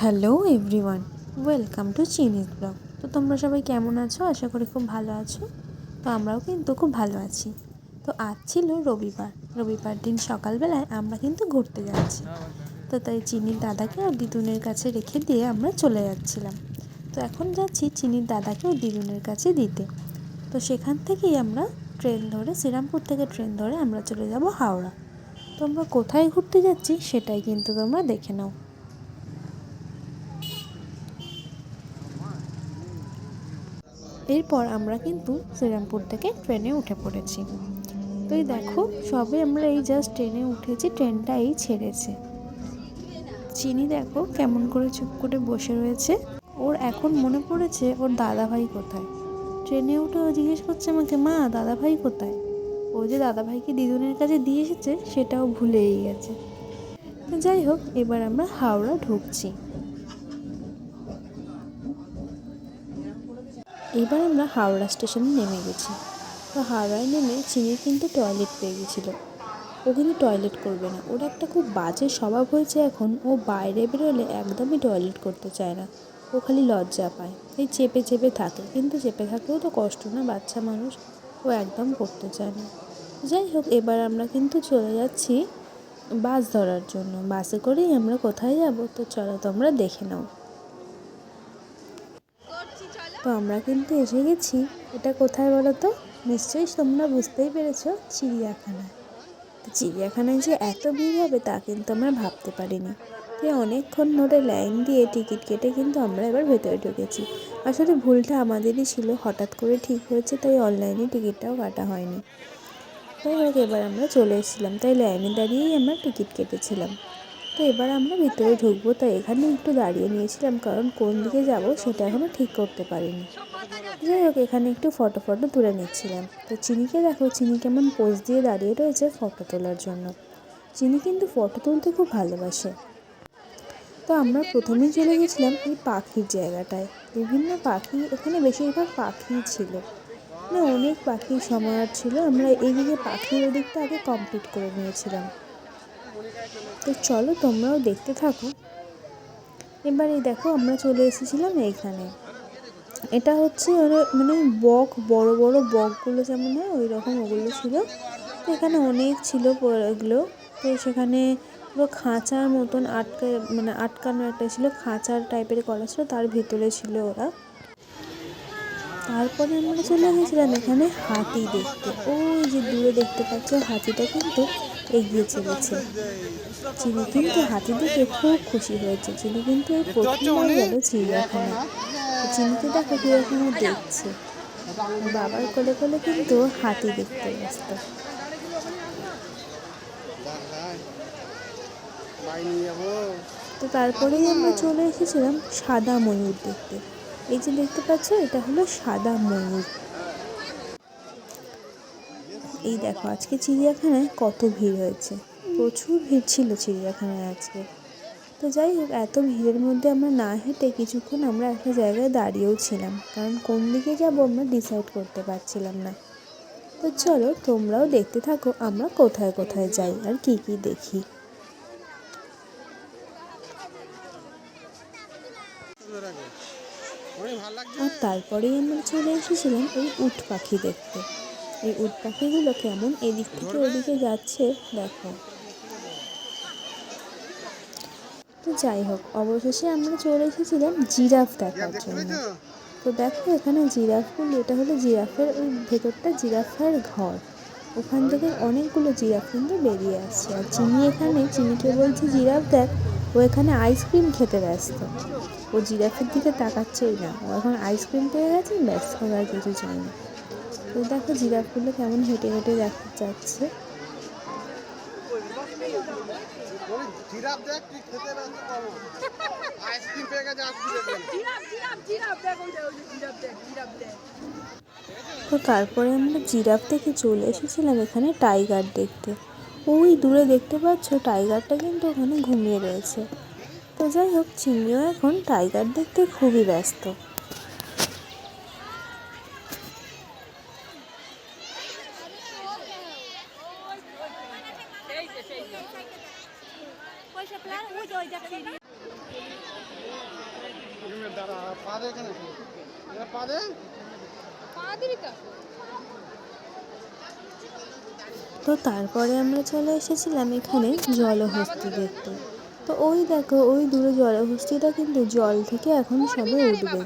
Hello everyone, welcome to চিনিস blog. তো তোমরা সবাই কেমন আছো? আশা করি খুব ভালো আছো। তো আমরাও কিন্তু খুব ভালো আছি। তো আজ ছিল রবিবার দিন সকালবেলায় আমরা কিন্তু ঘুরতে যাচ্ছি। তো তাই চিনির দাদাকে ওর দিদুনের কাছে রেখে দিয়ে আমরা চলে যাচ্ছিলাম। তো এখন যাচ্ছি চিনির দাদাকে ওর দিদুনের কাছে দিতে। তো সেখান থেকেই আমরা ট্রেন ধরে, শ্রীরামপুর থেকে ট্রেন ধরে আমরা চলে যাব হাওড়া। তো আমরা কোথায় ঘুরতে যাচ্ছি সেটাই কিন্তু তোমরা দেখে নাও। এরপর আমরা কিন্তু শ্রীরামপুর থেকে ট্রেনে উঠে পড়েছি। তো এই দেখো, সবে আমরা এই জাস্ট ট্রেনে উঠেছি, ট্রেনটা এই ছেড়েছে। চিনি দেখো কেমন করে চুপ করে বসে রয়েছে। ওর এখন মনে পড়েছে ওর দাদাভাই কোথায়। ট্রেনে উঠে ও জিজ্ঞেস করছে আমাকে, মা দাদাভাই কোথায়? ও যে দাদাভাইকে দিদুনের কাছে দিয়ে এসেছে সেটাও ভুলেই গেছে। তো যাই হোক, এবার আমরা হাওড়া ঢুকছি। এবার আমরা হাওড়া স্টেশনে নেমে গেছি। তো হাওড়ায় নেমে চিনির কিন্তু টয়লেট পেয়ে গেছিলো। ও কিন্তু টয়লেট করবে না, ওর একটা খুব বাজে স্বভাব হয়েছে এখন। ও বাইরে বেরোলে একদমই টয়লেট করতে চায় না, ও খালি লজ্জা পায়, এই চেপে চেপে থাকে। কিন্তু চেপে থাকলেও তো কষ্ট না, বাচ্চা মানুষ, ও একদম করতে চায় না। যাই হোক, এবার আমরা কিন্তু চলে যাচ্ছি বাস ধরার জন্য। বাসে করেই আমরা কোথায় যাব, তো চলো তোমরা দেখে নাও। তো আমরা কিন্তু এসে গেছি। এটা কোথায় বলো তো? নিশ্চয়ই তোমরা বুঝতেই পেরেছো, চিড়িয়াখানায়। তো চিড়িয়াখানায় যে এত ভিড় হবে তা কিন্তু আমরা ভাবতে পারিনি। তো অনেকক্ষণ ধরে লাইন দিয়ে টিকিট কেটে কিন্তু আমরা এবার ভেতরে ঢুকেছি। আসলে ভুলটা আমাদেরই ছিল, হঠাৎ করে ঠিক হয়েছে, তাই অনলাইনে টিকিটটাও কাটা হয়নি। তাই হোক, এবার আমরা চলে এসেছিলাম, তাই লাইনে দাঁড়িয়েই আমরা টিকিট কেটেছিলাম। তো এবার আমরা ভিতরে ঢুকবো, তাই এখানে একটু দাঁড়িয়ে নিয়েছিলাম, কারণ কোন দিকে যাব সেটা এখনও ঠিক করতে পারিনি। যাই হোক, এখানে একটু ফটো তুলে নিচ্ছিলাম। তো চিনিকে দেখো, চিনি কেমন পোজ দিয়ে দাঁড়িয়ে রয়েছে ফটো তোলার জন্য। চিনি কিন্তু ফটো তুলতে খুব ভালোবাসে। তো আমরা প্রথমেই চলে গেছিলাম এই পাখির জায়গাটায়। বিভিন্ন পাখি, এখানে বেশিরভাগ পাখিই ছিল, মানে অনেক পাখির সমাহার ছিল। আমরা এইদিকে পাখির ওদিকটা আগে কমপ্লিট করে নিয়েছিলাম। তো চলো তোমরাও দেখতে থাকো। এবার এই দেখো, আমরা চলে এসেছিলাম এইখানে। এটা হচ্ছে মানে বক, বড় বড় বকগুলো যেমন হয় ওই রকম ওগুলো ছিল। তো এখানে অনেক ছিল এগুলো। তো সেখানে পুরো খাঁচার মতন আটকানো একটা ছিল, খাঁচার টাইপের করা ছিল, তার ভিতরে ছিল ওরা। তারপরে আমরা চলে গেছিলাম এখানে হাতি দেখতে। ওই যে দূরে দেখতে পাচ্ছ, হাতিটা কিন্তু এগিয়ে চলেছে। চিনি কিন্তু হাতি দেখে খুব খুশি হয়েছে। চিনি কিন্তু এই প্রথমবার গেল চিড়িয়াখানায়। চিনিকে দেখো কীরকম দেখছে, বাবার কোলে কোলে কিন্তু হাতি দেখতে ব্যস্ত। তো তারপরেই আমরা চলে এসেছিলাম সাদা ময়ূর দেখতে। এই যে দেখতে পাচ্ছ, এটা হলো সাদা ময়ূর। এই দেখো, আজকে চিড়িয়াখানায় কত ভিড় হয়েছে, প্রচুর ভিড় ছিল চিড়িয়াখানায় আজকে। তো যাই হোক, এত ভিড়ের মধ্যে আমরা না হেঁটে কিছুক্ষণ আমরা একটা জায়গায় দাঁড়িয়েও ছিলাম, কারণ কোন দিকে যাব আমরা ডিসাইড করতে পারছিলাম না। তো চলো তোমরাও দেখতে থাকো আমরা কোথায় কোথায় যাই আর কি কি দেখি। আর তারপরেই আমরা চলে এসেছিলাম এই উট পাখি দেখতে। এই উট পাখিগুলো কেমন এদিক থেকে ওদিকে যাচ্ছে দেখো। তো যাই হোক, অবশেষে আমরা চলে এসেছিলাম জিরাফ দেখার জন্য। তো দেখো এখানে জিরাফগুলো, এটা হলো জিরাফের ওই ভেতরটা জিরাফের ঘর। ওখান থেকে অনেকগুলো জিরাফ কিন্তু বেরিয়ে আসছে। আর চিনিকে বলছে জিরাফ দেখ, ও এখানে আইসক্রিম খেতে ব্যস্ত। ও জিরাফের দিকে তাকাচ্ছেই না, ও এখন আইসক্রিম পেয়ে গেছে, ব্যাস, ওর আর কিছু চাই না। তো দেখো জিরাফগুলো কেমন হেঁটে হেঁটে যাচ্ছে। তো তারপরে আমরা জিরাফ দেখে চলে এসেছিলাম এখানে টাইগার দেখতে। ওই দূরে দেখতে পাচ্ছ, টাইগারটা কিন্তু ওখানে ঘুমিয়ে রয়েছে। তো যাই হোক, চিনিও এখন টাইগার দেখতে খুবই ব্যস্ত। তো তারপরে আমরা চলে এসেছিলাম এখানে জলহস্তী দেখতে। তো ওই দেখো ওই দূরে জলহস্তীটা কিন্তু জল থেকে এখন সবে উঠবে।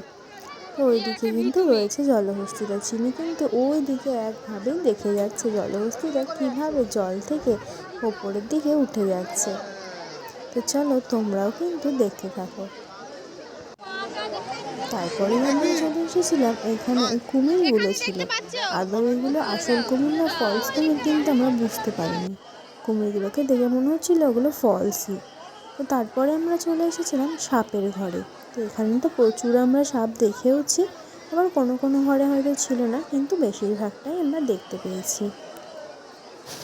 তো ওই দিকে কিন্তু রয়েছে জলহস্তীটা। চিনি কিন্তু ওই দিকে একভাবেই দেখে যাচ্ছে জলহস্তীটা কীভাবে জল থেকে ওপরের দিকে উঠে যাচ্ছে। তো চলো তোমরাও কিন্তু দেখতে থাকো। তারপরে আমরা চলে এসেছিলাম এখানে কুমিরগুলো ছিল। আদৌ এগুলো আসল কুমির না ফলস কুমির কিন্তু আমরা বুঝতে পারিনি। কুমিরগুলোকে দেখে মনে হচ্ছিলো ওগুলো ফলসই। তো তারপরে আমরা চলে এসেছিলাম সাপের ঘরে। তো এখানে তো প্রচুর আমরা সাপ দেখেওছি, আবার কোনো কোনো ঘরে হয়তো ছিল না, কিন্তু বেশিরভাগটাই আমরা দেখতে পেয়েছি।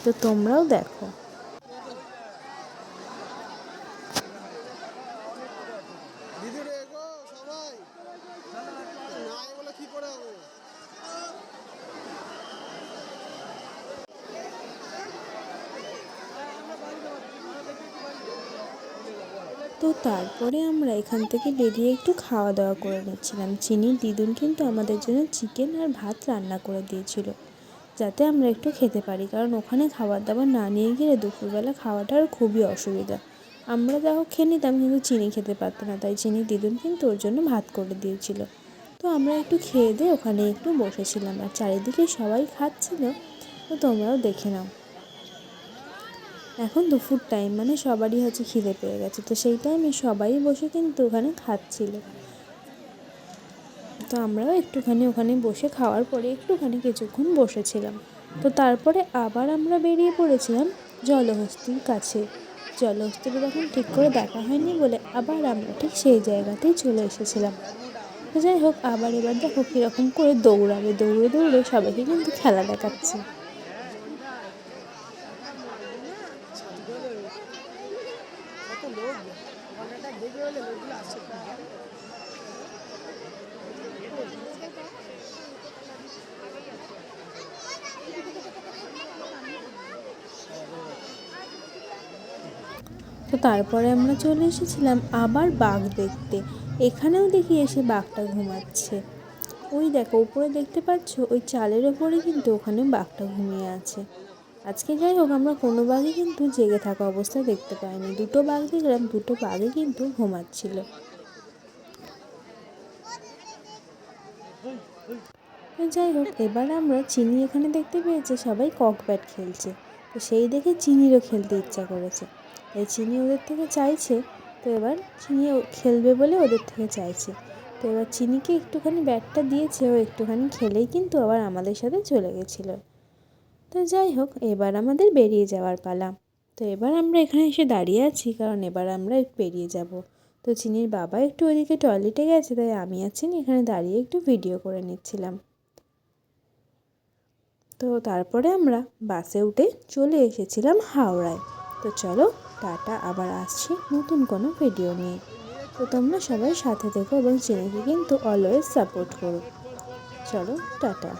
তো তোমরাও দেখো। তো তারপরে আমরা এখান থেকে বেরিয়ে একটু খাওয়া দাওয়া করে নিচ্ছিলাম। চিনির দিদুন কিন্তু আমাদের জন্য চিকেন আর ভাত রান্না করে দিয়েছিল, যাতে আমরা একটু খেতে পারি, কারণ ওখানে খাবার দাবার না নিয়ে গেলে দুপুরবেলা খাওয়াটার খুবই অসুবিধা। আমরা দেখো খেয়ে নিতাম, কিন্তু চিনি খেতে পারতো না, তাই চিনির দিদুন কিন্তু ওর জন্য ভাত করে দিয়েছিল। তো আমরা একটু খেয়ে দিয়ে ওখানে একটু বসেছিলাম, আর চারিদিকে সবাই খাচ্ছিল। তো তোমরাও দেখে নাও। এখন দুপুর টাইম, মানে সবারই হচ্ছে খিদে পেয়ে গেছে। তো সেই টাইমে সবাই বসে কিন্তু ওখানে খাচ্ছিল। তো আমরাও একটুখানি ওখানে বসে খাওয়ার পরে একটুখানি কিছুক্ষণ বসেছিলাম। তো তারপরে আবার আমরা বেরিয়ে পড়েছিলাম জলহস্তীর কাছে। জলহস্তীটা তখন ঠিক করে দেখা হয়নি বলে আবার আমরা ঠিক সেই জায়গাতেই চলে এসেছিলাম। তো যাই হোক, আবার এবার দেখো কীরকম করে দৌড়াবে, দৌড়ে দৌড়ে সবাইকে কিন্তু খেলা দেখাচ্ছে। তো তারপরে আমরা চলে এসেছিলাম আবার বাঘ দেখতে। এখানেও দেখি এসে বাঘটা ঘুমাচ্ছে। ওই দেখো উপরে দেখতে পাচ্ছ, ওই চালের ওপরে কিন্তু ওখানে বাঘটা ঘুমিয়ে আছে। আজকে যাই হোক, আমরা কোনো বাঘই কিন্তু জেগে থাকা অবস্থায় দেখতে পাইনি। দুটো বাঘ দেখলাম, দুটো বাঘই কিন্তু ঘুমাচ্ছিল। যাই হোক, এবার আমরা চিনি এখানে দেখতে পেয়েছি সবাই কক ব্যাট খেলছে। তো সেই দেখে চিনিরও খেলতে ইচ্ছা করেছে, তাই চিনি ওদের থেকে চাইছে। তো এবার চিনি খেলবে বলে ওদের থেকে চাইছে। তো এবার চিনিকে একটুখানি ব্যাটটা দিয়েছে, ও একটুখানি খেলেই কিন্তু আবার আমাদের সাথে চলে গেছিলো। তো যাই হোক, এবার আমাদের বেরিয়ে যাওয়ার পালা। তো এবার আমরা এখানে এসে দাঁড়িয়ে আছি, কারণ এবার আমরা বেরিয়ে যাব। তো চিনির বাবা একটু ওইদিকে টয়লেটে গেছে, তাই আমি আর চিনি এখানে দাঁড়িয়ে একটু ভিডিও করে নিচ্ছিলাম। তো তারপরে আমরা বাসে উঠে চলে এসেছিলাম হাওড়ায়। তো চলো টাটা, আবার আসছি নতুন কোনো ভিডিও নিয়ে। তো তোমরা সবাই সাথে থেকো এবং চিনিকে কিন্তু অলওয়েজ সাপোর্ট করো। চলো টাটা।